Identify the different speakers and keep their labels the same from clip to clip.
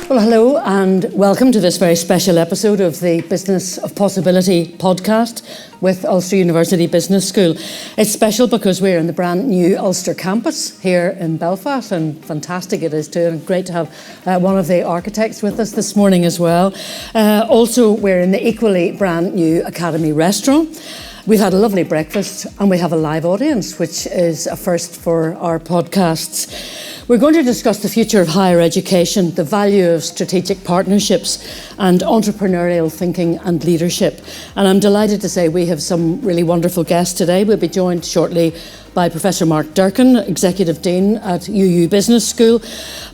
Speaker 1: Well, hello and welcome to this very special episode of the Business of Possibility podcast with Ulster University Business School. It's special because we're in the brand new Ulster campus here in Belfast, and fantastic it is too, and great to have one of the architects with us this morning as well. Also, we're in the equally brand new Academy restaurant. We've had a lovely breakfast and we have a live audience, which is a first for our podcasts. We're going to discuss the future of higher education, the value of strategic partnerships and entrepreneurial thinking and leadership. And I'm delighted to say we have some really wonderful guests today. We'll be joined shortly by Professor Durkin, Executive Dean at UU Business School,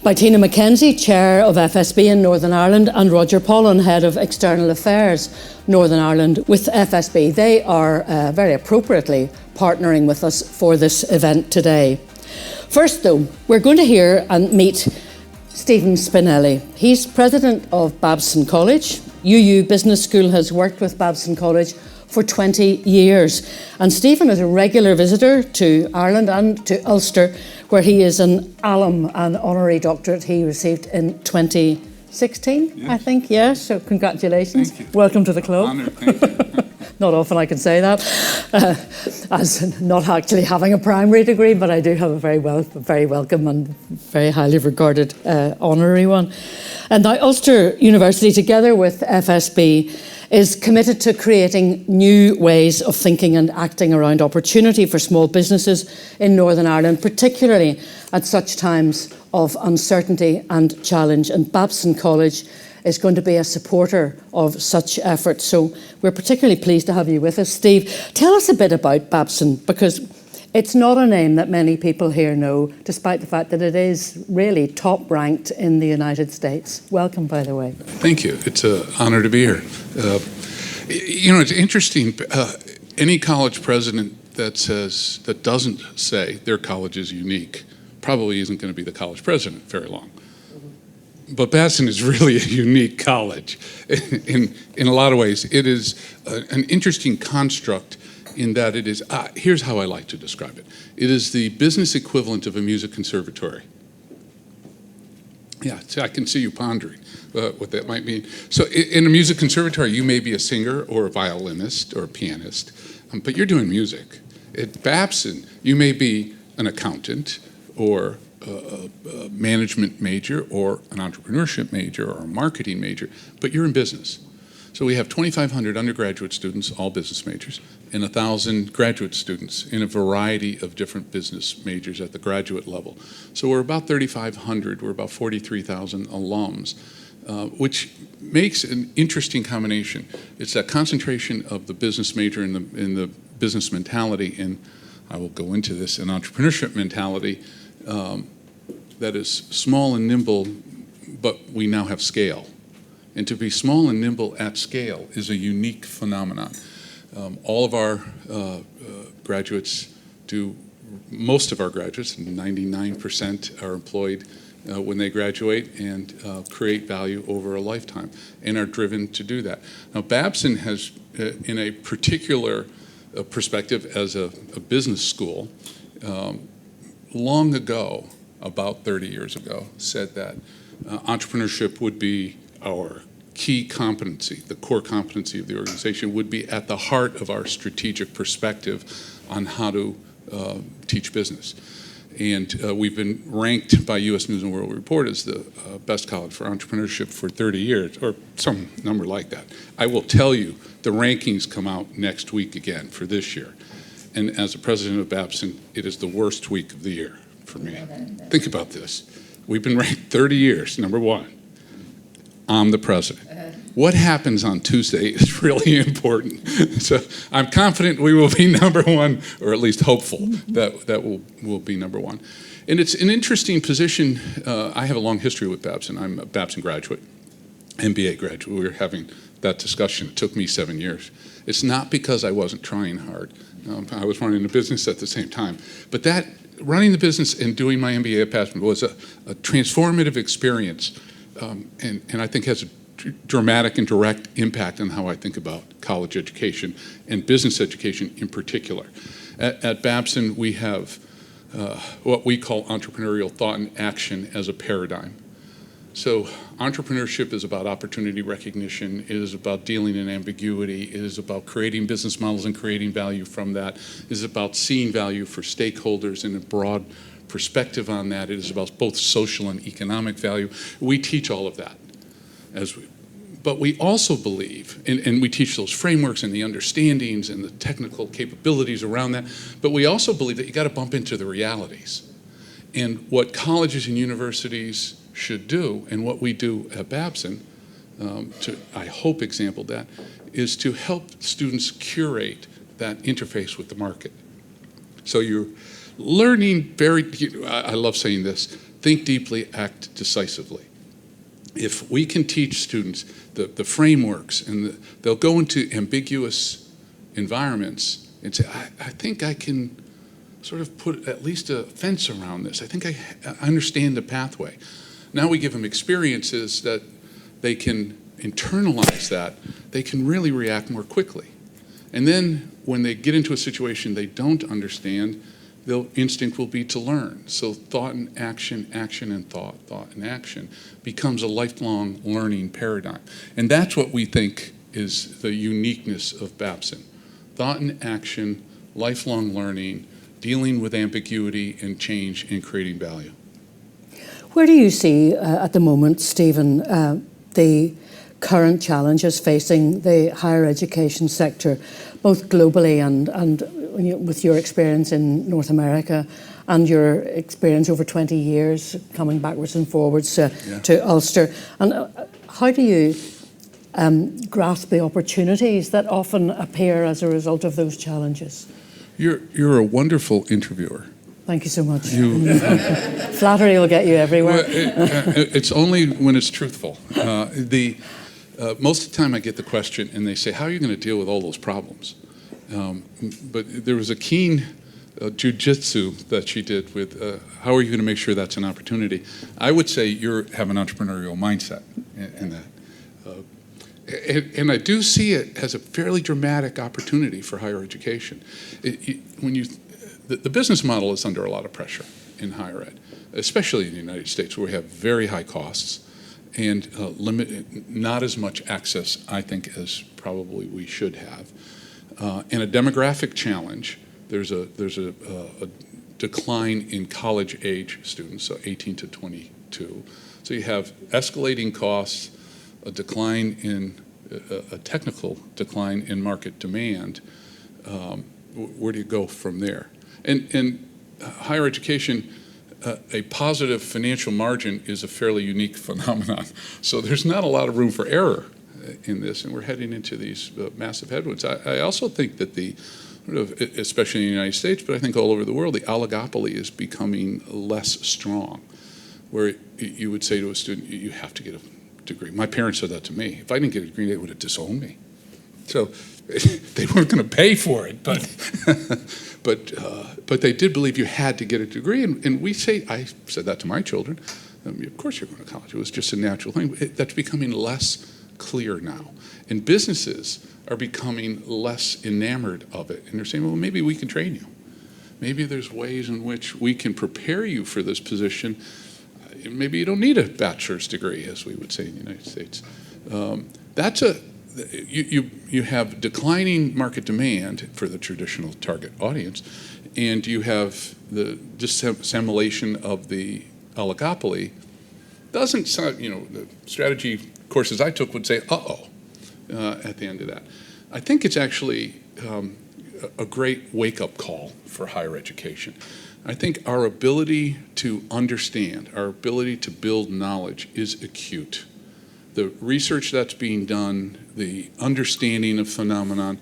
Speaker 1: by Mc Kenzie, Chair of FSB in Northern Ireland, and Roger Pollen, Head of External Affairs Northern Ireland with FSB. They are very appropriately partnering with us for this event today. First, though, we're going to hear and meet Stephen Spinelli. He's president of Babson College. UU Business School has worked with Babson College for 20 years. And Stephen is a regular visitor to Ireland and to Ulster, where he is an alum and honorary doctorate he received in 2016, yes. I think. Yes, so congratulations.
Speaker 2: Thank you.
Speaker 1: Welcome to the club.
Speaker 2: Honored, thank you.
Speaker 1: Not often I can say that, as not actually having a primary degree, but I do have a very welcome and very highly regarded honorary one. And now Ulster University, together with FSB, is committed to creating new ways of thinking and acting around opportunity for small businesses in Northern Ireland, particularly at such times of uncertainty and challenge. And Babson College is going to be a supporter of such efforts. So we're particularly pleased to have you with us. Steve, tell us a bit about Babson, because it's not a name that many people here know, despite the fact that it is really top ranked in the United States. Welcome, by the way.
Speaker 2: Thank you. It's an honor to be here. It's interesting. Any college president that doesn't say their college is unique probably isn't going to be the college president very long. But Babson is really a unique college in a lot of ways. It is an interesting construct in that it is, here's how I like to describe it. It is the business equivalent of a music conservatory. Yeah, so I can see you pondering what that might mean. So in a music conservatory, you may be a singer or a violinist or a pianist, but you're doing music. At Babson, you may be an accountant or a management major or an entrepreneurship major or a marketing major, but you're in business. So we have 2,500 undergraduate students, all business majors, and 1,000 graduate students in a variety of different business majors at the graduate level. So we're about 3,500, we're about 43,000 alums, which makes an interesting combination. It's that concentration of the business major in the business mentality, and I will go into this, an entrepreneurship mentality, that is small and nimble, but we now have scale. And to be small and nimble at scale is a unique phenomenon. All of our graduates most of our graduates, 99% are employed when they graduate and create value over a lifetime and are driven to do that. Now, Babson has, in a particular perspective as a business school, long ago, about 30 years ago, said that entrepreneurship would be our key competency, the core competency of the organization, would be at the heart of our strategic perspective on how to teach business. And we've been ranked by U.S. News & World Report as the best college for entrepreneurship for 30 years, or some number like that. I will tell you, the rankings come out next week again for this year. And as the president of Babson, it is the worst week of the year for me. Think about this. We've been ranked 30 years, number one. I'm the president. What happens on Tuesday is really important. So I'm confident we will be number one, or at least hopeful that will be number one. And it's an interesting position. I have a long history with Babson. I'm a Babson graduate, MBA graduate. We were having that discussion. It took me 7 years. It's not because I wasn't trying hard. I was running a business at the same time. But that running the business and doing my MBA at Babson was a transformative experience, and I think has a dramatic and direct impact on how I think about college education and business education in particular. At Babson, we have what we call entrepreneurial thought and action as a paradigm. So entrepreneurship is about opportunity recognition. It is about dealing in ambiguity. It is about creating business models and creating value from that. It is about seeing value for stakeholders in a broad perspective on that. It is about both social and economic value. We teach all of that. But we also believe, and we teach those frameworks and the understandings and the technical capabilities around that, but we also believe that you got to bump into the realities. And what colleges and universities should do, and what we do at Babson, to, I hope, example that, is to help students curate that interface with the market. So you're learning I love saying this, think deeply, act decisively. If we can teach students the frameworks, and they'll go into ambiguous environments and say, I think I can sort of put at least a fence around this. I think I understand the pathway. Now we give them experiences that they can internalize that. They can really react more quickly. And then when they get into a situation they don't understand, their instinct will be to learn. So thought and action, action and thought and action becomes a lifelong learning paradigm. And that's what we think is the uniqueness of Babson. Thought and action, lifelong learning, dealing with ambiguity and change and creating value.
Speaker 1: Where do you see at the moment, Stephen, the current challenges facing the higher education sector, both globally and with your experience in North America and your experience over 20 years coming backwards and forwards to Ulster? And how do you grasp the opportunities that often appear as a result of those challenges?
Speaker 2: You're a wonderful interviewer.
Speaker 1: Thank you so much. Flattery will get you everywhere.
Speaker 2: Well, it's only when it's truthful. Most of the time I get the question and they say, how are you going to deal with all those problems? But there was a keen jujitsu that she did with how are you going to make sure that's an opportunity? I would say you have an entrepreneurial mindset in that. And I do see it as a fairly dramatic opportunity for higher education. The business model is under a lot of pressure in higher ed, especially in the United States, where we have very high costs and not as much access, I think, as probably we should have. And a demographic challenge. There's a decline in college age students, so 18 to 22. So you have escalating costs, a decline in a technical decline in market demand. Where do you go from there? And higher education, a positive financial margin is a fairly unique phenomenon. So there's not a lot of room for error in this, and we're heading into these massive headwinds. I also think that especially in the United States, but I think all over the world, the oligopoly is becoming less strong, where you would say to a student, you have to get a degree. My parents said that to me. If I didn't get a degree, they would have disowned me. So they weren't going to pay for it, but but they did believe you had to get a degree. And I said that to my children. Of course you're going to college. It was just a natural thing. That's becoming less clear now. And businesses are becoming less enamored of it. And they're saying, well, maybe we can train you. Maybe there's ways in which we can prepare you for this position. Maybe you don't need a bachelor's degree, as we would say in the United States. You have declining market demand for the traditional target audience, and you have the dissemination of the oligopoly. Doesn't sound, the strategy courses I took would say, at the end of that. I think it's actually a great wake-up call for higher education. I think our ability to understand, our ability to build knowledge is acute. The research that's being done, the understanding of phenomenon,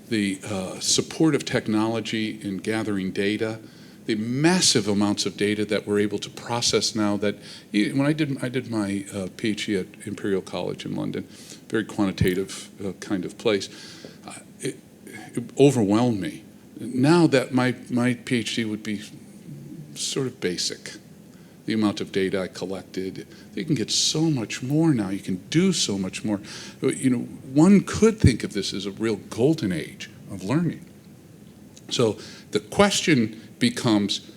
Speaker 2: the support of technology in gathering data, the massive amounts of data that we're able to process now. That when I did my PhD at Imperial College in London, very quantitative kind of place, it overwhelmed me. Now that my PhD would be sort of basic. The amount of data I collected, you can get so much more now. You can do so much more. One could think of this as a real golden age of learning. So the question becomes,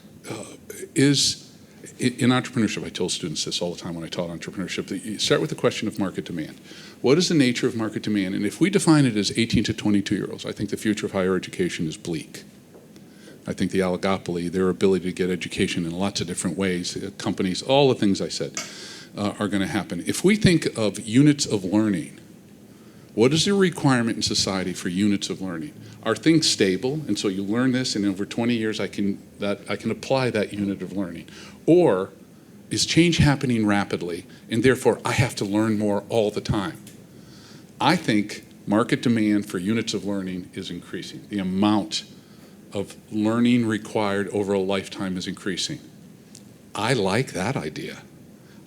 Speaker 2: in entrepreneurship, I told students this all the time when I taught entrepreneurship, that you start with the question of market demand. What is the nature of market demand? And if we define it as 18 to 22-year-olds, I think the future of higher education is bleak. I think the oligopoly, their ability to get education in lots of different ways, companies, all the things I said, are going to happen. If we think of units of learning, what is the requirement in society for units of learning? Are things stable, and so you learn this, and over 20 years I can apply that unit of learning? Or is change happening rapidly, and therefore I have to learn more all the time? I think market demand for units of learning is increasing. The amount of learning required over a lifetime is increasing. I like that idea.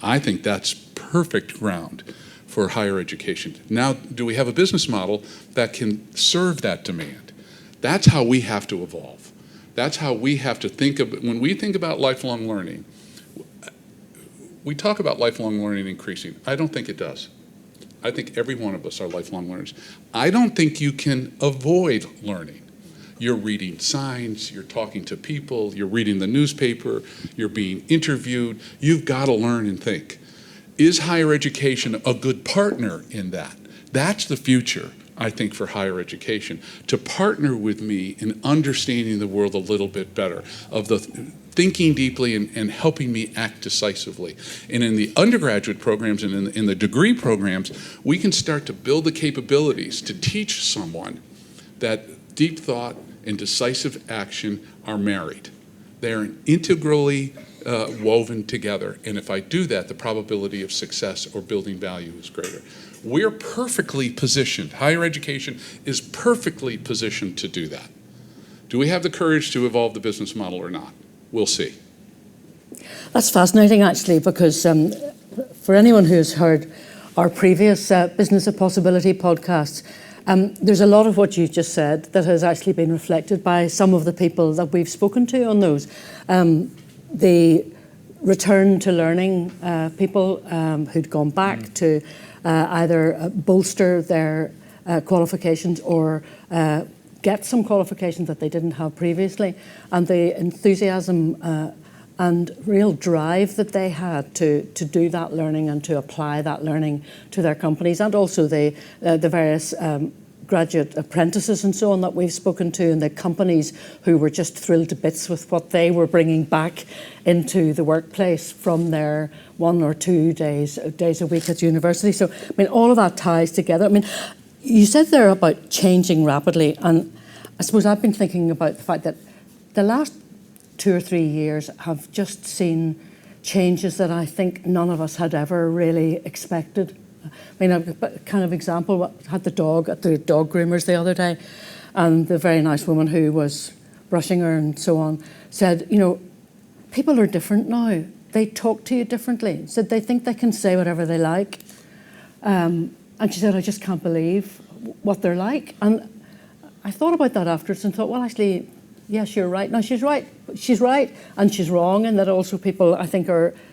Speaker 2: I think that's perfect ground for higher education. Now, do we have a business model that can serve that demand? That's how we have to evolve. That's how we have to think of, when we think about lifelong learning, we talk about lifelong learning increasing. I don't think it does. I think every one of us are lifelong learners. I don't think you can avoid learning. You're reading signs, you're talking to people, you're reading the newspaper, you're being interviewed. You've got to learn and think. Is higher education a good partner in that? That's the future, I think, for higher education, to partner with me in understanding the world a little bit better, of the thinking deeply and helping me act decisively. And in the undergraduate programs and in the degree programs, we can start to build the capabilities to teach someone that deep thought and decisive action are married. They're integrally woven together. And if I do that, the probability of success or building value is greater. We're perfectly positioned. Higher education is perfectly positioned to do that. Do we have the courage to evolve the business model or not? We'll see.
Speaker 1: That's fascinating, actually, because for anyone who's heard our previous Business of Possibility podcasts, there's a lot of what you've just said that has actually been reflected by some of the people that we've spoken to on those. The return to learning people who'd gone back to either bolster their qualifications or get some qualifications that they didn't have previously, and the enthusiasm and real drive that they had to do that learning and to apply that learning to their companies, and also the various graduate apprentices and so on that we've spoken to, and the companies who were just thrilled to bits with what they were bringing back into the workplace from their 1 or 2 days a week at university. So, I mean, all of that ties together. I mean, you said there about changing rapidly, and I suppose I've been thinking about the fact that the last 2 or 3 years have just seen changes that I think none of us had ever really expected. I mean, a kind of example, I had the dog at the dog groomers the other day, and the very nice woman who was brushing her and so on said, you know, people are different now. They talk to you differently. Said they think they can say whatever they like. And she said, I just can't believe what they're like. And I thought about that afterwards and thought, well, actually, yes, you're right. No, she's right. She's right and she's wrong, and that also people, I think,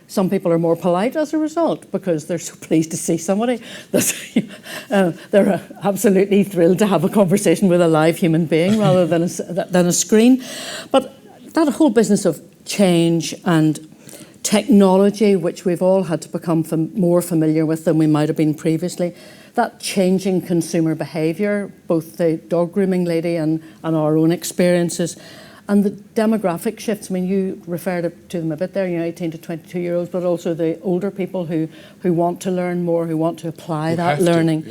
Speaker 1: some people are more polite as a result because they're so pleased to see somebody. They're absolutely thrilled to have a conversation with a live human being rather than a screen. But that whole business of change and technology, which we've all had to become more familiar with than we might have been previously, that changing consumer behaviour, both the dog grooming lady and our own experiences, and the demographic shifts. I mean, you referred to them a bit there, 18 to 22-year-olds, but also the older people who want to learn more, who want to apply that learning.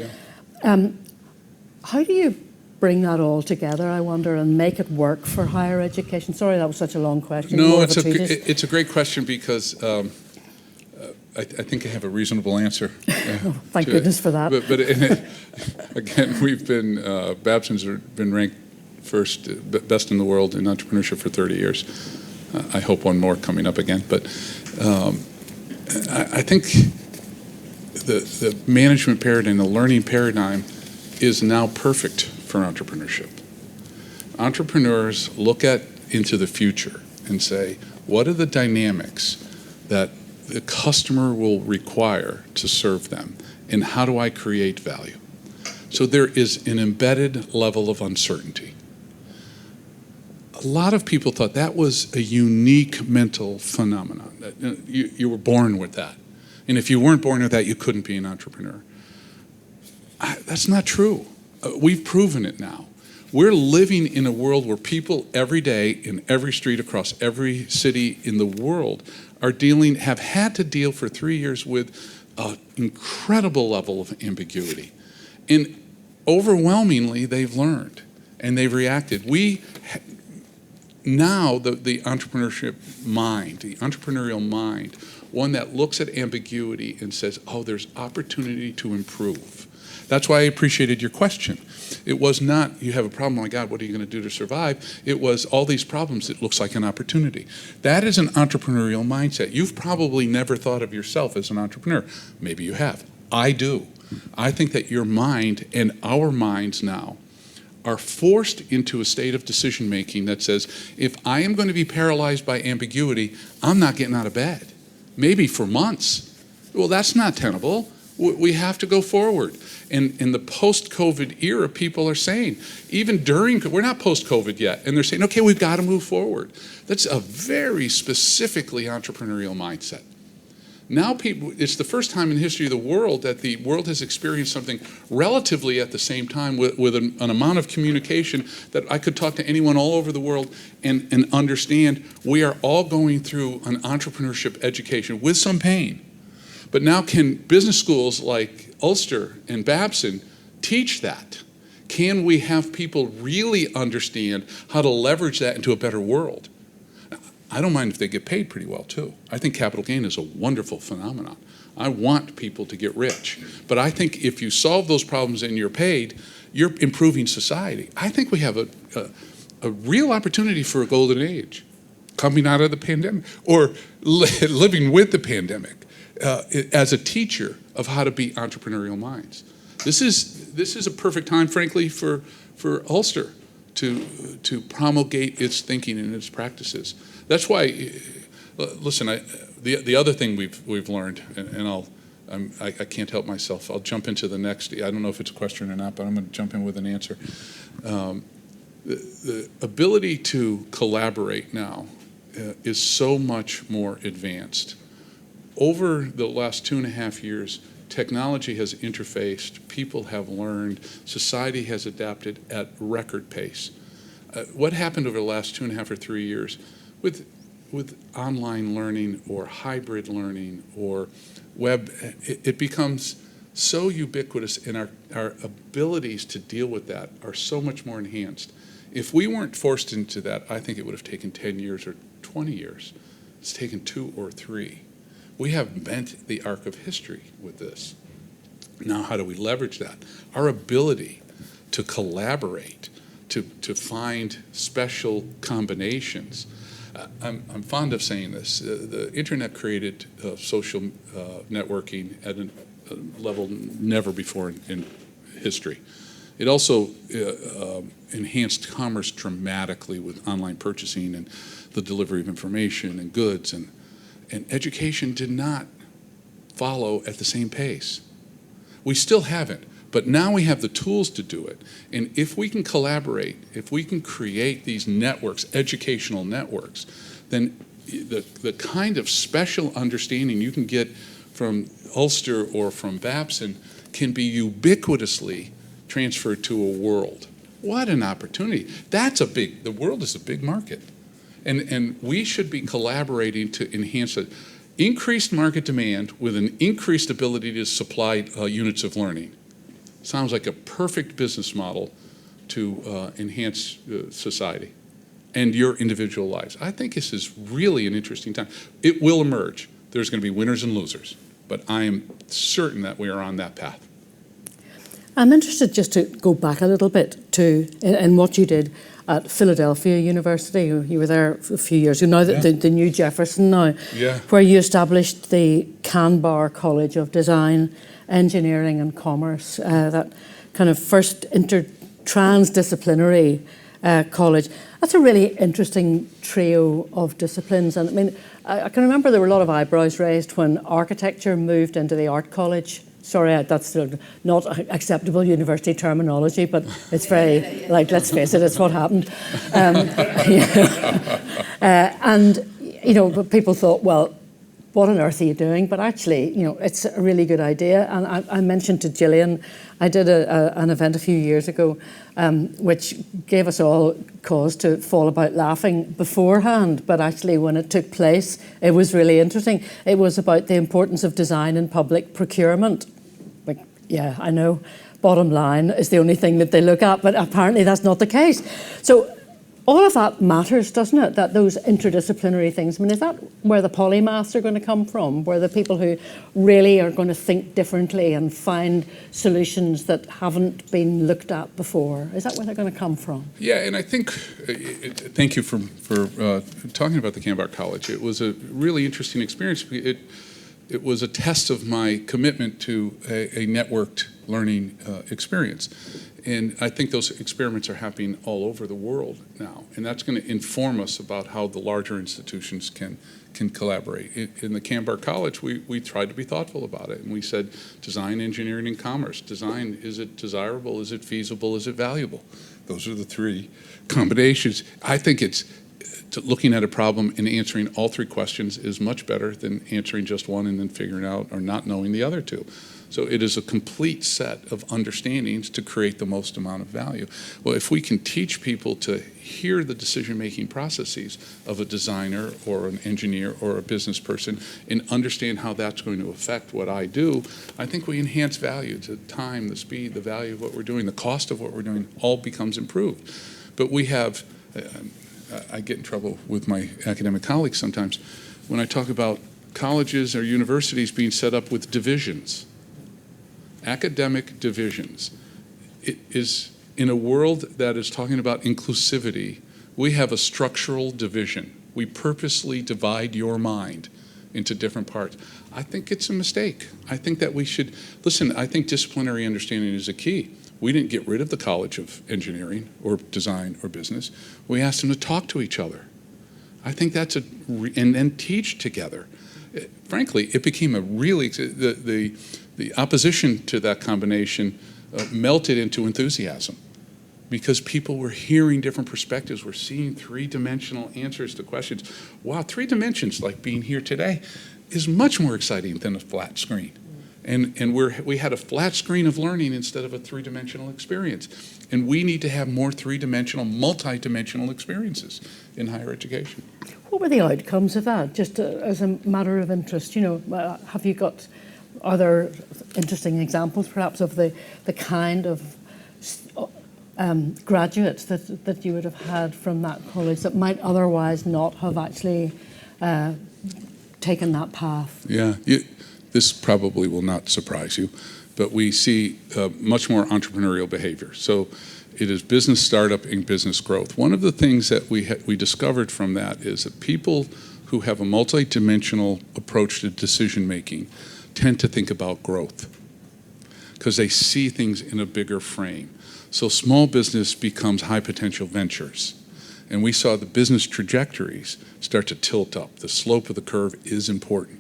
Speaker 1: How do you bring that all together, I wonder, and make it work for higher education? Sorry, that was such a long question.
Speaker 2: No, it's a great question because I think I have a reasonable answer.
Speaker 1: Thank goodness for that.
Speaker 2: But again, we've been, Babson's been ranked best in the world in entrepreneurship for 30 years. I hope one more coming up again. But I think the management paradigm, the learning paradigm is now perfect for entrepreneurship. Entrepreneurs look into the future and say, what are the dynamics that the customer will require to serve them, and how do I create value? So there is an embedded level of uncertainty. a lot of people thought that was a unique mental phenomenon. That you were born with that. And if you weren't born with that, you couldn't be an entrepreneur. That's not true. We've proven it now. We're living in a world where people every day in every street across every city in the world have had to deal for 3 years with an incredible level of ambiguity. And overwhelmingly, they've learned and they've reacted. Now the entrepreneurship mind, the entrepreneurial mind, one that looks at ambiguity and says, oh, there's opportunity to improve. That's why I appreciated your question. It was not, you have a problem, oh my God, what are you going to do to survive? It was all these problems, it looks like an opportunity. That is an entrepreneurial mindset. You've probably never thought of yourself as an entrepreneur. Maybe you have. I do. I think that your mind and our minds now are forced into a state of decision making that says, if I am going to be paralyzed by ambiguity, I'm not getting out of bed. Maybe for months. Well, that's not tenable. We have to go forward. And in the post-COVID era, people are saying, even during, we're not post-COVID yet, and they're saying, okay, we've got to move forward. That's a very specifically entrepreneurial mindset. Now it's the first time in the history of the world that the world has experienced something relatively at the same time with an amount of communication that I could talk to anyone all over the world and understand we are all going through an entrepreneurship education with some pain. But now can business schools like Ulster and Babson teach that? Can we have people really understand how to leverage that into a better world? I don't mind if they get paid pretty well too. I think capital gain is a wonderful phenomenon. I want people to get rich. But I think if you solve those problems and you're paid, you're improving society. I think we have a real opportunity for a golden age coming out of the pandemic or living with the pandemic as a teacher of how to be entrepreneurial minds. This is a perfect time, frankly, for Ulster to promulgate its thinking and its practices. That's why, listen, the other thing we've learned, and I can't help myself. I'll jump into the next. I don't know if it's a question or not, but I'm going to jump in with an answer. The ability to collaborate now is so much more advanced. Over the last 2.5 years, technology has interfaced, people have learned, society has adapted at record pace. What happened over the last 2.5 or 3 years with online learning or hybrid learning or web, it becomes so ubiquitous, and our abilities to deal with that are so much more enhanced. If we weren't forced into that, I think it would have taken 10 years or 20 years. It's taken 2 or 3. We have bent the arc of history with this. Now, how do we leverage that? Our ability to collaborate, to find special combinations. I'm fond of saying this. The internet created social networking at a level never before in history. It also enhanced commerce dramatically with online purchasing and the delivery of information and goods, and education did not follow at the same pace. We still haven't, but now we have the tools to do it. And if we can collaborate, if we can create these networks, educational networks, then the kind of special understanding you can get from Ulster or from Babson can be ubiquitously transferred to a world. What an opportunity. The world is a big market. And we should be collaborating to enhance it. Increased market demand with an increased ability to supply units of learning. Sounds like a perfect business model to enhance society and your individual lives. I think this is really an interesting time. It will emerge. There's going to be winners and losers, but I am certain that we are on that path.
Speaker 1: I'm interested just to go back a little bit to in what you did at Philadelphia University. You were there for a few years. You know, the new Jefferson now, where you established the Canbar College of Design, Engineering and Commerce, that kind of first transdisciplinary college. That's a really interesting trio of disciplines. And I mean, I can remember there were a lot of eyebrows raised when architecture moved into the art college sorry, that's sort of not acceptable university terminology, but it's very, like, let's face it, it's what happened. And, you know, but people thought, well, what on earth are you doing? But actually, you know, it's a really good idea. And I mentioned to Gillian, I did an event a few years ago, which gave us all cause to fall about laughing beforehand. But actually, when it took place, it was really interesting. It was about the importance of design in public procurement. Like, yeah, I know, bottom line is the only thing that they look at, but apparently that's not the case. So all of that matters, doesn't it? That those interdisciplinary things. I mean, is that where the polymaths are going to come from? Where the people who really are going to think differently and find solutions that haven't been looked at before? Is that where they're going to come from?
Speaker 2: Yeah, and I think, thank you for talking about the Canberra College. It was a really interesting experience. It was a test of my commitment to a networked learning experience. And I think those experiments are happening all over the world now. And that's going to inform us about how the larger institutions can collaborate. In the Canberra College, we tried to be thoughtful about it. And we said, design, engineering, and commerce. Design, is it desirable? Is it feasible? Is it valuable? Those are the three combinations. I think it's looking at a problem and answering all three questions is much better than answering just one and then figuring out or not knowing the other two. So it is a complete set of understandings to create the most amount of value. Well, if we can teach people to hear the decision-making processes of a designer or an engineer or a business person and understand how that's going to affect what I do, I think we enhance value. The time, the speed, the value of what we're doing, the cost of what we're doing all becomes improved. But we have, I get in trouble with my academic colleagues sometimes when I talk about colleges or universities being set up with divisions. Academic divisions. It is in a world that is talking about inclusivity, we have a structural division. We purposely divide your mind into different parts. I think it's a mistake. I think that we should, listen, I think disciplinary understanding is a key. We didn't get rid of the College of Engineering or Design or Business. We asked them to talk to each other. I think that's and then teach together. Frankly, it became a really, the opposition to that combination melted into enthusiasm because people were hearing different perspectives. We're seeing three-dimensional answers to questions. Wow, 3 dimensions, like being here today, is much more exciting than a flat screen. And we had a flat screen of learning instead of a 3-dimensional experience. And we need to have more 3-dimensional, multi-dimensional experiences in higher education.
Speaker 1: What were the outcomes of that, just as a matter of interest? You know, are there interesting examples perhaps of the kind of graduates that you would have had from that college that might otherwise not have actually taken that path?
Speaker 2: Yeah, this probably will not surprise you, but we see much more entrepreneurial behavior. So it is business startup and business growth. One of the things that we discovered from that is that people who have a multi-dimensional approach to decision making tend to think about growth because they see things in a bigger frame. So small business becomes high potential ventures. And we saw the business trajectories start to tilt up. The slope of the curve is important.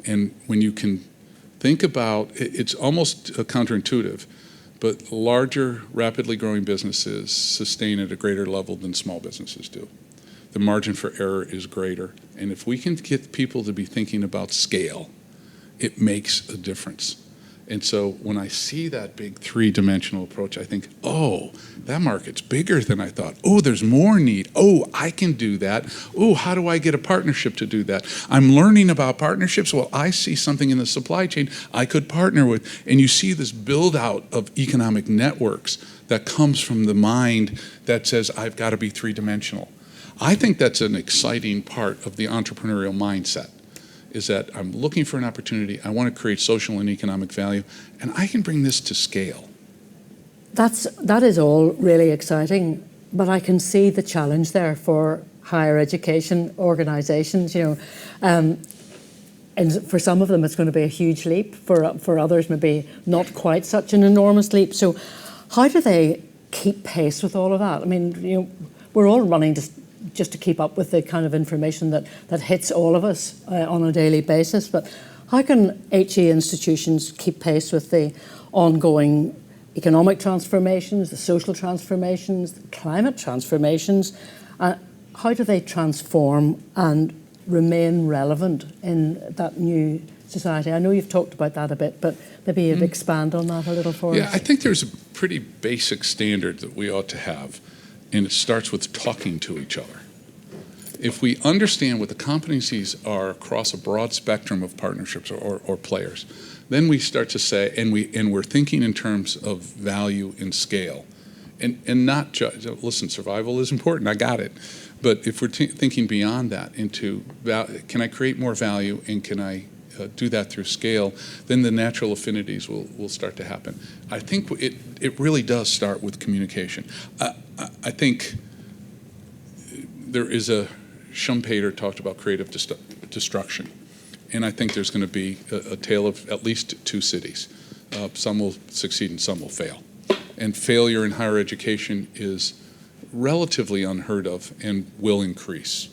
Speaker 2: And when you can think about, it's almost counterintuitive, but larger, rapidly growing businesses sustain at a greater level than small businesses do. The margin for error is greater. And if we can get people to be thinking about scale, it makes a difference. And so when I see that big 3-dimensional approach, I think, oh, that market's bigger than I thought. Oh, there's more need. Oh, I can do that. Oh, how do I get a partnership to do that? I'm learning about partnerships. Well, I see something in the supply chain I could partner with. And you see this build out of economic networks that comes from the mind that says, I've got to be 3-dimensional. I think that's an exciting part of the entrepreneurial mindset. Is that I'm looking for an opportunity, I want to create social and economic value, and I can bring this to scale.
Speaker 1: That is all really exciting, but I can see the challenge there for higher education organisations. You know, and for some of them it's going to be a huge leap. For others, maybe not quite such an enormous leap. So, how do they keep pace with all of that? I mean, you know, we're all running just to keep up with the kind of information that hits all of us on a daily basis. But How can HE institutions keep pace with the ongoing economic transformations, the social transformations, the climate transformations? How do they transform and remain relevant in that new society? I know you've talked about that a bit, but maybe you'd expand on that a little for us.
Speaker 2: Yeah, I think there's a pretty basic standard that we ought to have, and it starts with talking to each other. If we understand what the competencies are across a broad spectrum of partnerships or players, then we start to say, and we're thinking in terms of value and scale, and not just, listen, survival is important, I got it, but if we're thinking beyond that into, can I create more value, and can I do that through scale, then the natural affinities will start to happen. I think it really does start with communication. I think there is Schumpeter talked about creative destruction, and I think there's going to be a tale of at least two cities. Some will succeed and some will fail. And failure in higher education is relatively unheard of and will increase.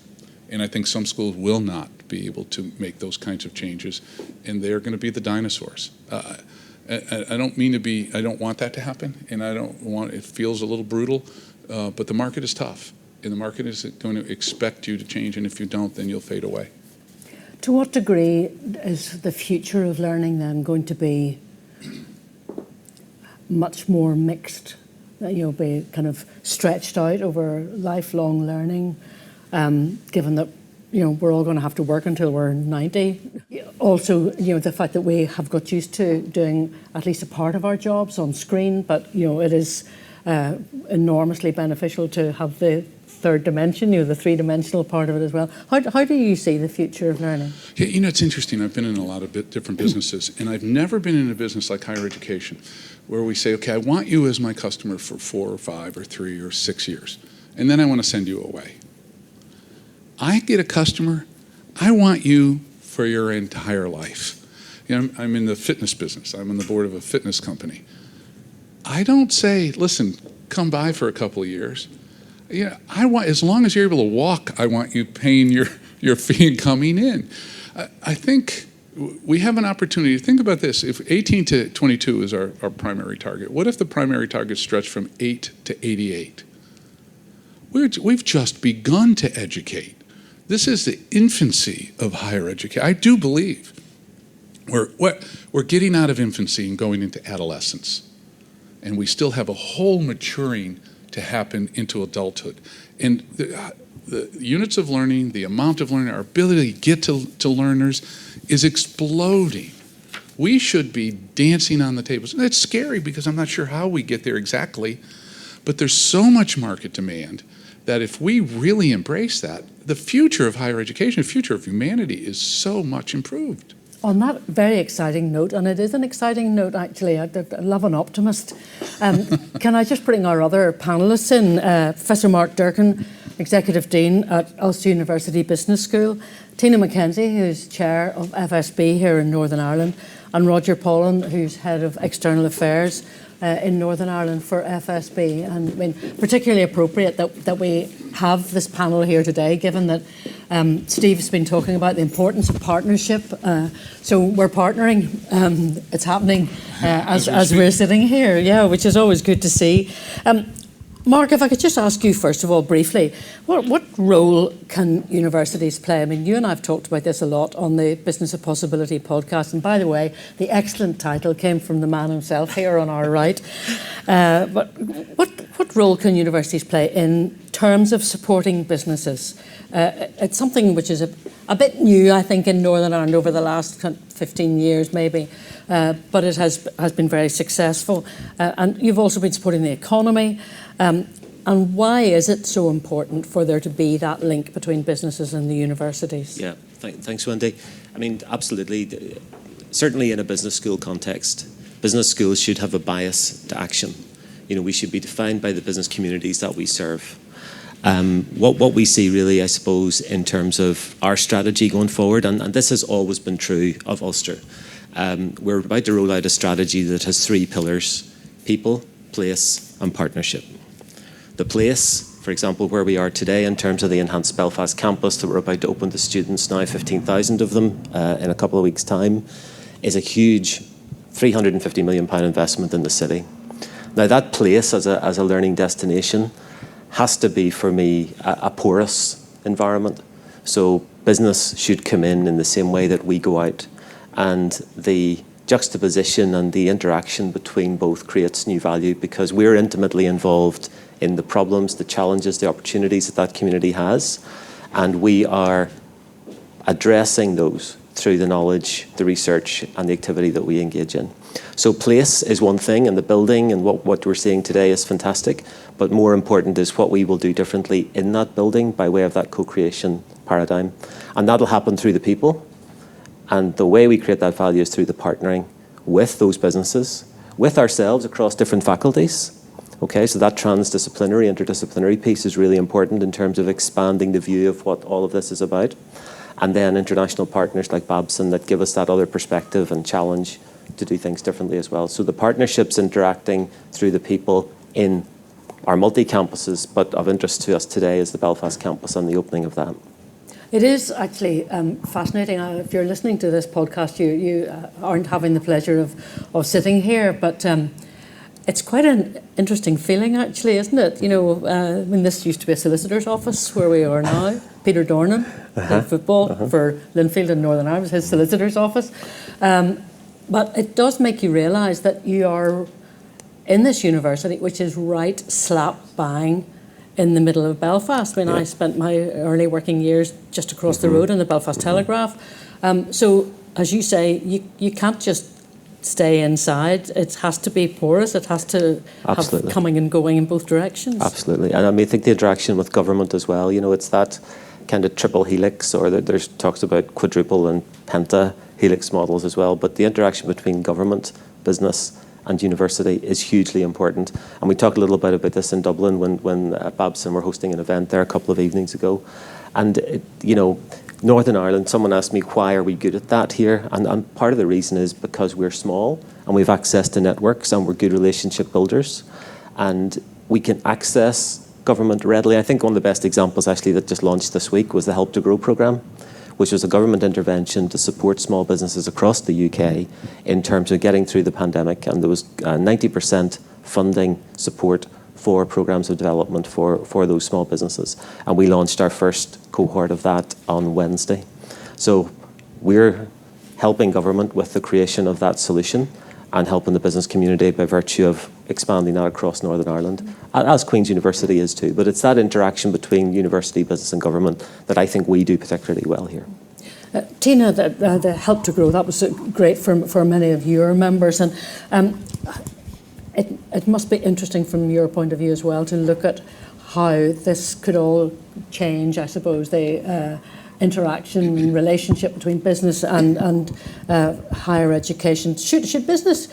Speaker 2: And I think some schools will not be able to make those kinds of changes, and they're going to be the dinosaurs. I don't want that to happen, and it feels a little brutal, but the market is tough, and the market is going to expect you to change, and if you don't, then you'll fade away.
Speaker 1: To what degree is the future of learning then going to be much more mixed, be kind of stretched out over lifelong learning, given that we're all going to have to work until we're 90. Also, the fact that we have got used to doing at least a part of our jobs on screen, but it is enormously beneficial to have the third dimension, the three-dimensional part of it as well. How do you see the future of learning?
Speaker 2: Yeah, it's interesting. I've been in a lot of different businesses, and I've never been in a business like higher education, where we say, okay, I want you as my customer for 4 or 5 or 3 or 6 years, and then I want to send you away. I get a customer, I want you for your entire life. I'm in the fitness business. I'm on the board of a fitness company. I don't say, listen, come by for a couple of years. I want, as long as you're able to walk, I want you paying your fee and coming in. I think we have an opportunity to think about this. If 18 to 22 is our primary target, what if the primary target stretched from 8 to 88? We've just begun to educate. This is the infancy of higher education. I do believe we're getting out of infancy and going into adolescence, and we still have a whole maturing to happen into adulthood. And the units of learning, the amount of learning, our ability to get to learners is exploding. We should be dancing on the tables. And it's scary because I'm not sure how we get there exactly, but there's so much market demand that if we really embrace that, the future of higher education, the future of humanity is so much improved.
Speaker 1: On that very exciting note, and it is an exciting note actually, I love an optimist. Can I just bring our other panellists in? Professor Mark Durkin, Executive Dean at Ulster University Business School, Tina Mc Kenzie, who's Chair of FSB here in Northern Ireland, and Roger Pollen, who's Head of External Affairs in Northern Ireland for FSB. And I mean, particularly appropriate that we have this panel here today, given that Steve's been talking about the importance of partnership. So we're partnering. It's happening as we're sitting here, which is always good to see. Mark, if I could just ask you first of all briefly, what role can universities play? I mean, you and I have talked about this a lot on the Business of Possibility podcast, and by the way, the excellent title came from the man himself here on our right. But what role can universities play in terms of supporting businesses? It's something which is a bit new, I think, in Northern Ireland over the last 15 years maybe, but it has been very successful. And you've also been supporting the economy. And why is it so important for there to be that link between businesses and the universities?
Speaker 3: Yeah, thanks, Wendy. I mean, absolutely. Certainly in a business school context, business schools should have a bias to action. We should be defined by the business communities that we serve. What we see really, I suppose, in terms of our strategy going forward, and this has always been true of Ulster, we're about to roll out a strategy that has 3 pillars: people, place, and partnership. The place For example, where we are today in terms of the enhanced Belfast campus that we're about to open to students now, 15,000 of them in a couple of weeks' time, is a huge £350 million investment in the city. Now that place as a learning destination has to be, for me, a porous environment. So business should come in the same way that we go out, and the juxtaposition and the interaction between both creates new value, because we're intimately involved in the problems, the challenges, the opportunities that community has, and we are addressing those through the knowledge, the research, and the activity that we engage in. So place is one thing, and the building and what we're seeing today is fantastic, but more important is what we will do differently in that building by way of that co-creation paradigm. And that'll happen through the people. And the way we create that value is through the partnering with those businesses, with ourselves across different faculties. Okay, so that transdisciplinary, interdisciplinary piece is really important in terms of expanding the view of what all of this is about. And then international partners like Babson that give us that other perspective and challenge to do things differently as well. So the partnerships interacting through the people in our multi-campuses, but of interest to us today is the Belfast campus and the opening of that.
Speaker 1: It is actually fascinating. If you're listening to this podcast, you aren't having the pleasure of sitting here, but it's quite an interesting feeling, actually, isn't it? You know, when this used to be a solicitor's office where we are now. Peter Dornan played football for Linfield in Northern Ireland, his solicitor's office. But it does make you realise that you are in this university, which is right slap bang in the middle of Belfast. I mean, I spent my early working years just across the road in the Belfast Telegraph. So, as you say, you can't just stay inside. It has to be porous. It has to have coming and going in both directions.
Speaker 3: Absolutely. And I mean, I think the interaction with government as well, you know, it's that kind of triple helix, or there's talks about quadruple and penta helix models as well. But the interaction between government, business, and university is hugely important. And we talked a little bit about this in Dublin when Babson were hosting an event there a couple of evenings ago. And, you know, Northern Ireland, someone asked me, why are we good at that here? And part of the reason is because we're small and we've access to networks and we're good relationship builders. And we can access government readily. I think one of the best examples actually that just launched this week was the Help to Grow programme, which was a government intervention to support small businesses across the UK in terms of getting through the pandemic. And there was 90% funding support for programmes of development for those small businesses. And we launched our first cohort of that on Wednesday. So we're helping government with the creation of that solution and helping the business community by virtue of expanding that across Northern Ireland, as Queen's University is too. But it's that interaction between university, business and government that I think we do particularly well here.
Speaker 1: Tina, the Help to Grow, that was great for many of your members. And it must be interesting from your point of view as well to look at how this could all change, I suppose, the interaction and relationship between business and higher education. Should business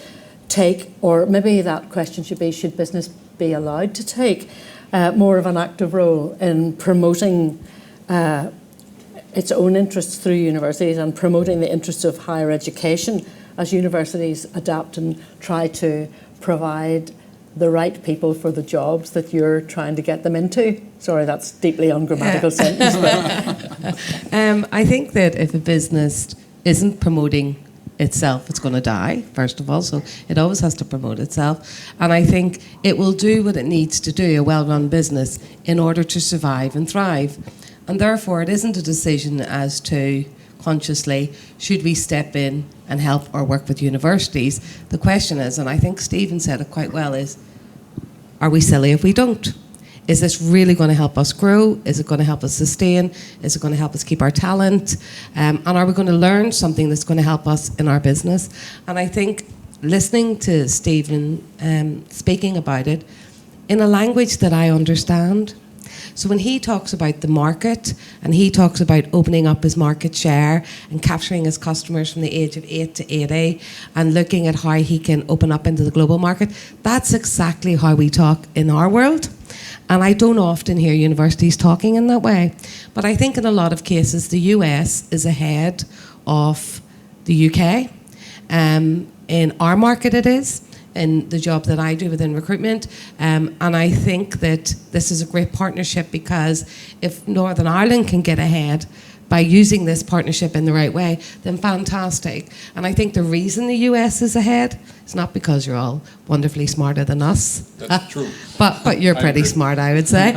Speaker 1: take, or maybe that question should be, should business be allowed to take more of an active role in promoting its own interests through universities and promoting the interests of higher education as universities adapt and try to provide the right people for the jobs that you're trying to get them into? Sorry, that's deeply ungrammatical sentence. But
Speaker 4: I think that if a business isn't promoting itself, it's going to die, first of all. So it always has to promote itself. And I think it will do what it needs to do, a well-run business, in order to survive and thrive. And therefore, it isn't a decision as to consciously, should we step in and help or work with universities? The question is, and I think Stephen said it quite well, is, are we silly if we don't? Is this really going to help us grow? Is it going to help us sustain? Is it going to help us keep our talent? And are we going to learn something that's going to help us in our business? And I think listening to Stephen speaking about it in a language that I understand. So when he talks about the market and he talks about opening up his market share and capturing his customers from the age of 8 to 80 and looking at how he can open up into the global market, that's exactly how we talk in our world. And I don't often hear universities talking in that way. But I think in a lot of cases, the US is ahead of the UK. In our market it is. in the job that I do within recruitment. And I think that this is a great partnership, because if Northern Ireland can get ahead by using this partnership in the right way, then fantastic. And I think the reason the US is ahead is not because you're all wonderfully smarter than us.
Speaker 2: That's true.
Speaker 4: But you're pretty smart, I would say.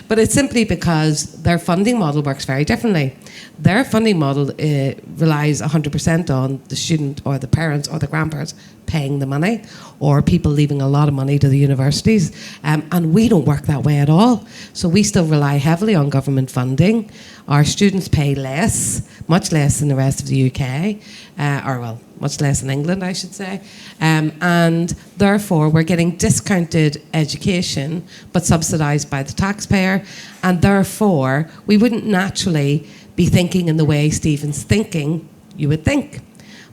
Speaker 4: But it's simply because their funding model works very differently. Their funding model relies 100% on the student or the parents or the grandparents paying the money, or people leaving a lot of money to the universities. And we don't work that way at all. So we still rely heavily on government funding. Our students pay less, much less than the rest of the UK, much less in England, I should say. And therefore, we're getting discounted education, but subsidised by the taxpayer. And therefore, we wouldn't naturally be thinking in the way Stephen's thinking, you would think.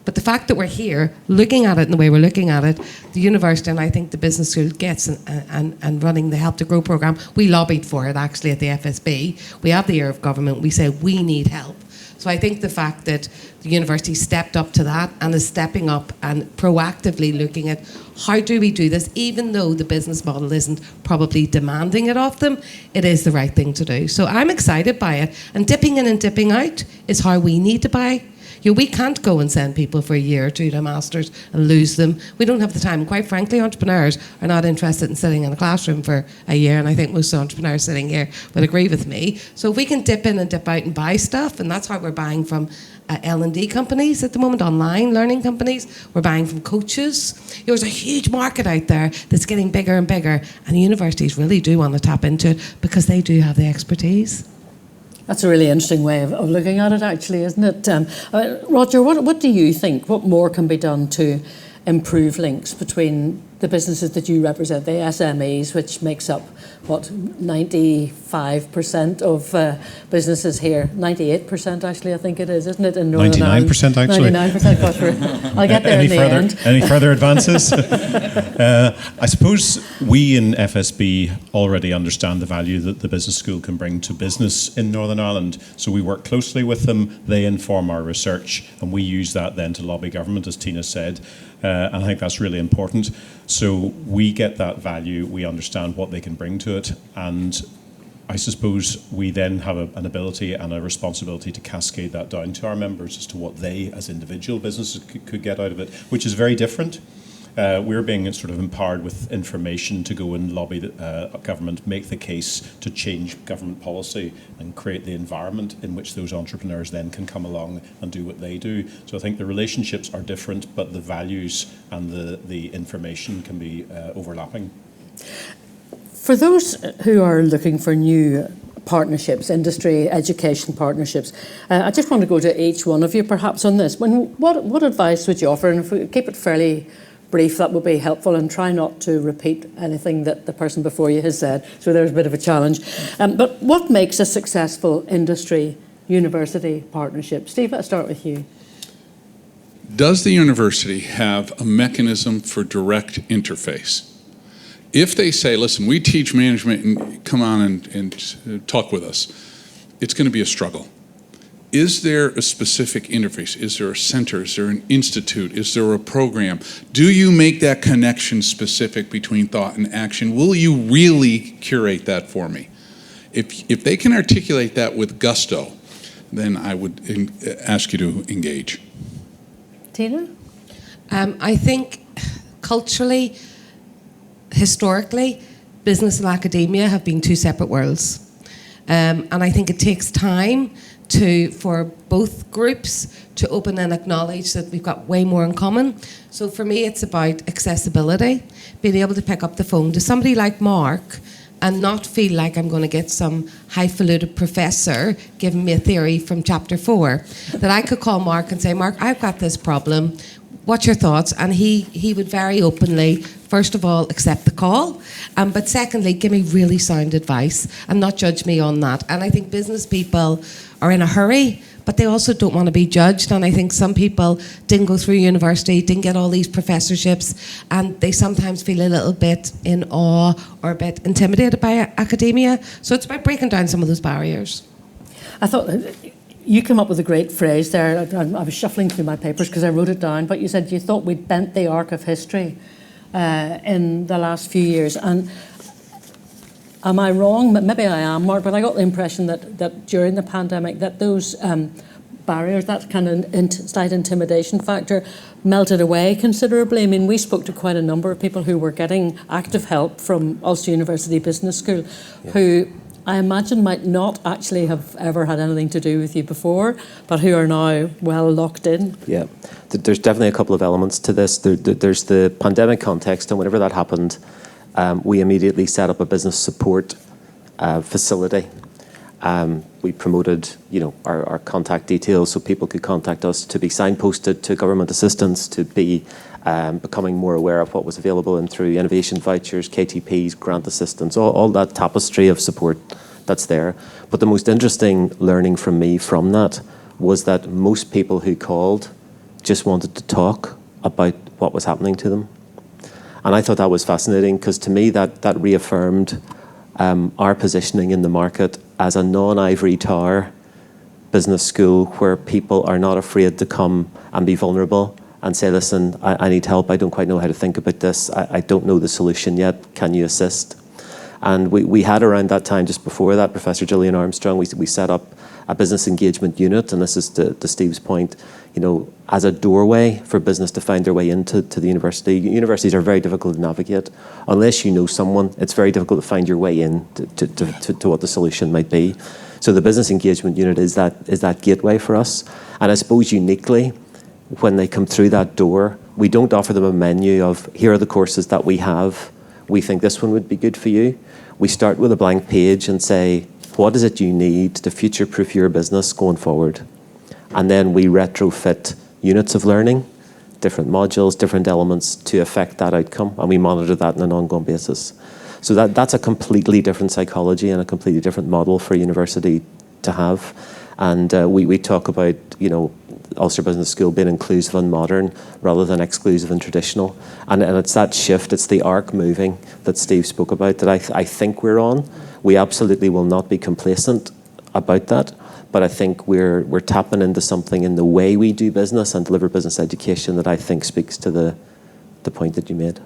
Speaker 4: But the fact that we're here, looking at it in the way we're looking at it, the university and I think the business school gets and running the Help to Grow programme, we lobbied for it actually at the FSB. We have the ear of government, we say we need help. So I think the fact that the university stepped up to that and is stepping up and proactively looking at how do we do this, even though the business model isn't probably demanding it of them, it is the right thing to do. So I'm excited by it. And dipping in and dipping out is how we need to buy. We can't go and send people for a year or two to a master's and lose them. We don't have the time. Quite frankly, entrepreneurs are not interested in sitting in a classroom for a year, and I think most entrepreneurs sitting here would agree with me. So if we can dip in and dip out and buy stuff, and that's how we're buying from L&D companies at the moment, online learning companies. We're buying from coaches. There's a huge market out there that's getting bigger and bigger, and the universities really do want to tap into it because they do have the expertise.
Speaker 1: That's a really interesting way of looking at it, actually, isn't it? Roger, what do you think? What more can be done to improve links between the businesses that you represent, the SMEs, which makes up, 95% of businesses here? 98%, actually, I think it is, isn't it? In Northern
Speaker 5: 99%,
Speaker 1: Ireland.
Speaker 5: actually.
Speaker 1: 99%, gosh, I'll get there in the end.
Speaker 5: Any further advances? I suppose we in FSB already understand the value that the business school can bring to business in Northern Ireland. So we work closely with them, they inform our research, and we use that then to lobby government, as Tina said. And I think that's really important. So we get that value, we understand what they can bring to it, and I suppose we then have an ability and a responsibility to cascade that down to our members as to what they, as individual businesses, could get out of it, which is very different. We're being sort of empowered with information to go and lobby the government, make the case to change government policy and create the environment in which those entrepreneurs then can come along and do what they do. So I think the relationships are different, but the values and the information can be overlapping.
Speaker 1: For those who are looking for new partnerships, industry, education partnerships, I just want to go to each one of you perhaps on this. What advice would you offer? And if we keep it fairly brief, that would be helpful, and try not to repeat anything that the person before you has said. So there's a bit of a challenge. But what makes a successful industry-university partnership? Steve, I'll start with you.
Speaker 2: Does the university have a mechanism for direct interface? If they say, listen, we teach management and come on and talk with us, it's going to be a struggle. Is there a specific interface? Is there a center? Is there an institute? Is there a program? Do you make that connection specific between thought and action? Will you really curate that for me? If they can articulate that with gusto, then I would ask you to engage.
Speaker 1: Tina?
Speaker 4: I think culturally, historically, business and academia have been two separate worlds. And I think it takes time for both groups to open and acknowledge that we've got way more in common. So for me, it's about accessibility, being able to pick up the phone to somebody like Mark and not feel like I'm going to get some highfalutin professor giving me a theory from chapter 4. That I could call Mark and say, Mark, I've got this problem. What's your thoughts? And he would very openly, first of all, accept the call, but secondly, give me really sound advice and not judge me on that. And I think business people are in a hurry, but they also don't want to be judged. And I think some people didn't go through university, didn't get all these professorships, and they sometimes feel a little bit in awe or a bit intimidated by academia. So it's about breaking down some of those barriers.
Speaker 1: I thought you came up with a great phrase there. I was shuffling through my papers because I wrote it down, but you said you thought we'd bent the arc of history in the last few years. And am I wrong? Maybe I am, Mark, but I got the impression that during the pandemic that those barriers, that kind of slight intimidation factor, melted away considerably. I mean, we spoke to quite a number of people who were getting active help from Ulster University Business School, who I imagine might not actually have ever had anything to do with you before, but who are now well locked in.
Speaker 3: Yeah, there's definitely a couple of elements to this. There's the pandemic context, and whenever that happened, we immediately set up a business support facility. We promoted, our contact details so people could contact us, to be signposted to government assistance, to be becoming more aware of what was available and through innovation vouchers, KTPs, grant assistance, all that tapestry of support that's there. But the most interesting learning from me from that was that most people who called just wanted to talk about what was happening to them. And I thought that was fascinating, because to me that reaffirmed our positioning in the market as a non-ivory tower business school, where people are not afraid to come and be vulnerable and say, listen, I need help, I don't quite know how to think about this, I don't know the solution yet, can you assist? And we had around that time, just before that, Professor Gillian Armstrong, we set up a business engagement unit, and this is to Steve's point, as a doorway for business to find their way into the university. Universities are very difficult to navigate. Unless you know someone, it's very difficult to find your way in to what the solution might be. So the business engagement unit is that gateway for us. And I suppose uniquely, when they come through that door, we don't offer them a menu of, here are the courses that we have, we think this one would be good for you. We start with a blank page and say, what is it you need to future-proof your business going forward? And then we retrofit units of learning, different modules, different elements to affect that outcome, and we monitor that on an ongoing basis. So that's a completely different psychology and a completely different model for a university to have. And we talk about, Ulster Business School being inclusive and modern rather than exclusive and traditional. And it's that shift, it's the arc moving that Steve spoke about that I think we're on. We absolutely will not be complacent about that, but I think we're tapping into something in the way we do business and deliver business education that I think speaks to the point that you made.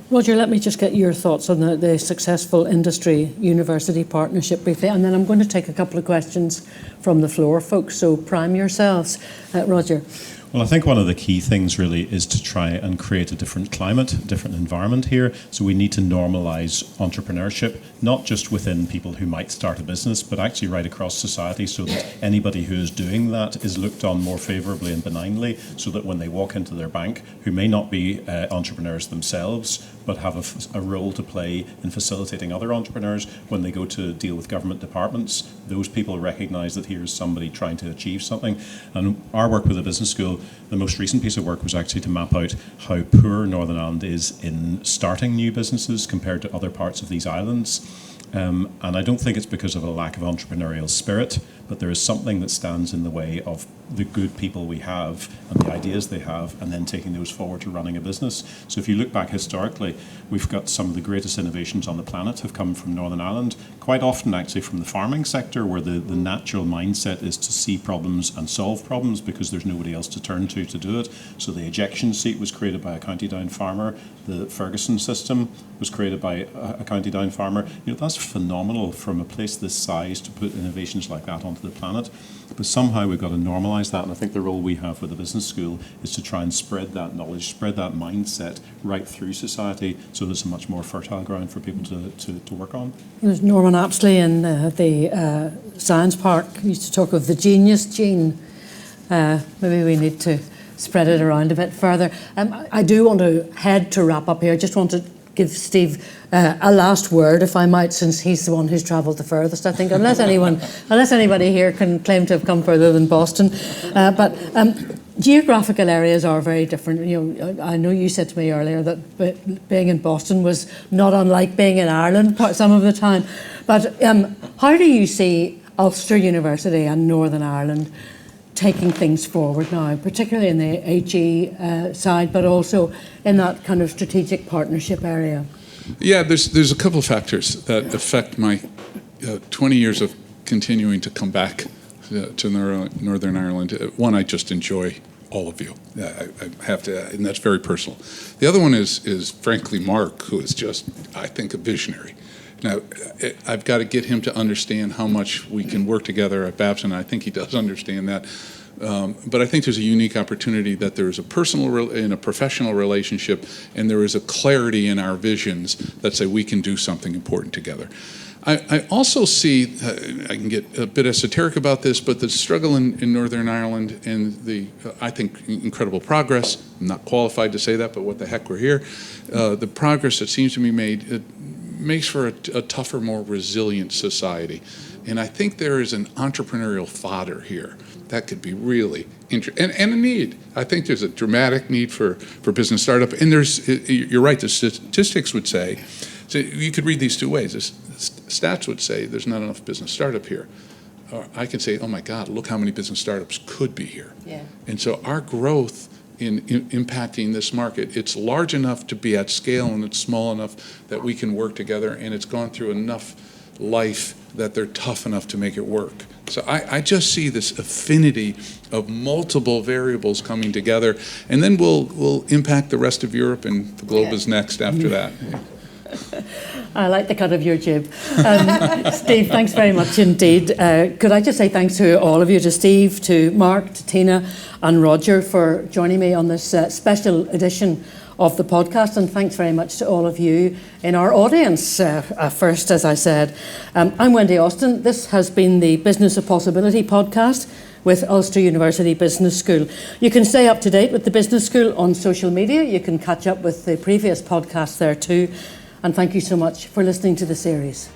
Speaker 1: Roger, let me just get your thoughts on the successful industry-university partnership briefly, and then I'm going to take a couple of questions from the floor, folks, so prime yourselves. Roger.
Speaker 5: Well, I think one of the key things really is to try and create a different climate, a different environment here. So we need to normalise entrepreneurship, not just within people who might start a business, but actually right across society, so that anybody who is doing that is looked on more favourably and benignly, so that when they walk into their bank, who may not be entrepreneurs themselves, but have a role to play in facilitating other entrepreneurs, when they go to deal with government departments, those people recognise that here's somebody trying to achieve something. And our work with the business school, the most recent piece of work was actually to map out how poor Northern Ireland is in starting new businesses compared to other parts of these islands. And I don't think it's because of a lack of entrepreneurial spirit, but there is something that stands in the way of the good people we have and the ideas they have, and then taking those forward to running a business. So if you look back historically, we've got some of the greatest innovations on the planet have come from Northern Ireland, quite often actually from the farming sector, where the natural mindset is to see problems and solve problems because there's nobody else to turn to do it. So the ejection seat was created by a County Down farmer. The Ferguson system was created by a County Down farmer. That's phenomenal from a place this size to put innovations like that onto the planet. But somehow we've got to normalise that, and I think the role we have with the business school is to try and spread that knowledge, spread that mindset right through society, so there's a much more fertile ground for people to work on.
Speaker 1: There's Norman Apsley in the Science Park used to talk of the genius gene. Maybe we need to spread it around a bit further. I do want to head to wrap up here. I just want to give Steve a last word, if I might, since he's the one who's travelled the furthest, I think, unless anybody here can claim to have come further than Boston. But geographical areas are very different. I know you said to me earlier that being in Boston was not unlike being in Ireland some of the time. But how do you see Ulster University and Northern Ireland taking things forward now, particularly in the HE side, but also in that kind of strategic partnership area?
Speaker 2: Yeah, there's a couple of factors that affect my 20 years of continuing to come back to Northern Ireland. One, I just enjoy all of you. I have to, and that's very personal. The other one is frankly Mark, who is just, I think, a visionary. Now, I've got to get him to understand how much we can work together at Babson. I think he does understand that. But I think there's a unique opportunity that there is a personal and a professional relationship, and there is a clarity in our visions that say we can do something important together. I also see, I can get a bit esoteric about this, but the struggle in Northern Ireland and the, I think, incredible progress, I'm not qualified to say that, but what the heck, we're here. The progress that seems to be made, it makes for a tougher, more resilient society. And I think there is an entrepreneurial fodder here that could be really interesting, and a need. I think there's a dramatic need for business startup, and you're right, the statistics would say, so you could read these two ways. The stats would say there's not enough business startup here. Or I could say, oh my God, look how many business startups could be here.
Speaker 1: Yeah.
Speaker 2: And so our growth in impacting this market, it's large enough to be at scale, and it's small enough that we can work together, and it's gone through enough life that they're tough enough to make it work. So I just see this affinity of multiple variables coming together, and then we'll impact the rest of Europe, and the globe is next after that.
Speaker 1: I like the cut of your jib. Steve, thanks very much indeed. Could I just say thanks to all of you, to Steve, to Mark, to Tina and Roger for joining me on this special edition of the podcast, and thanks very much to all of you in our audience. First, as I said, I'm Wendy Austin. This has been the Business of Possibility podcast with Ulster University Business School. You can stay up to date with the Business School on social media. You can catch up with the previous podcasts there too. And thank you so much for listening to the series.